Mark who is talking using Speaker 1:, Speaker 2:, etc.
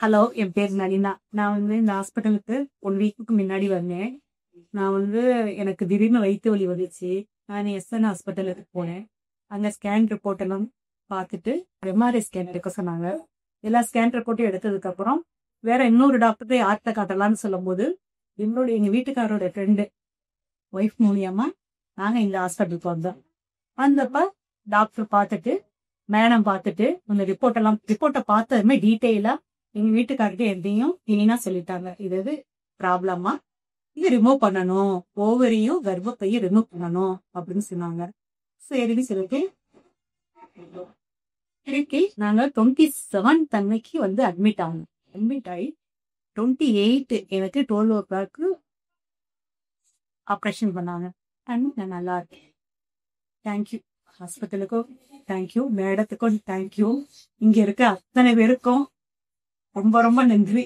Speaker 1: Hello, என் பேர் நளினா. நான் இந்த ஹாஸ்பிட்டலுக்கு 1 வீக்குக்கு முன்னாடி வந்தேன். நான் எனக்கு திடீர்னு வயித்து வலி வந்துச்சு. நான் எஸ்என் ஹாஸ்பிட்டலுக்கு போனேன். அங்க ஸ்கேன் ரிப்போர்ட் எல்லாம் பார்த்துட்டு எம்ஆர்ஐ ஸ்கேன் எடுக்க சொன்னாங்க. எல்லா ஸ்கேன் ரிப்போர்ட்டும் எடுத்ததுக்கப்புறம் வேற இன்னொரு டாக்டர் யார்கிட்ட காட்டலாம்னு சொல்லும்போது எங்க வீட்டுக்காரோட ஃப்ரெண்டு ஒய்ஃப் மூலியமா நாங்க இந்த ஹாஸ்பிட்டலுக்கு வந்தோம். வந்தப்ப டாக்டர் பார்த்துட்டு மேடம் பார்த்துட்டு அந்த ரிப்போர்ட்டை பார்த்ததுமே டீட்டெயிலா எங்க வீட்டுக்கார்கிட்ட எதையும் கிளீனா சொல்லிட்டாங்க. இது ப்ராப்ளமா, இது ரிமூவ் பண்ணணும், ஓவரியும் கர்ப்பப்பையும் ரிமூவ் பண்ணணும் அப்படின்னு சொன்னாங்க. சரின்னு சொல்லிட்டு திருப்பி நாங்க 27 அன்னைக்கு அட்மிட் ஆகணும். அட்மிட் ஆகி 28 எனக்கு 12 o'clock ஆப்ரேஷன் பண்ணாங்க. நான் நல்லா இருக்கேன். தேங்க்யூ ஹாஸ்பிட்டலுக்கும், தேங்க்யூ மேடத்துக்கும், தேங்க்யூ இங்க இருக்க அத்தனை பேருக்கும் ரொம்ப ரொம்ப நன்றி.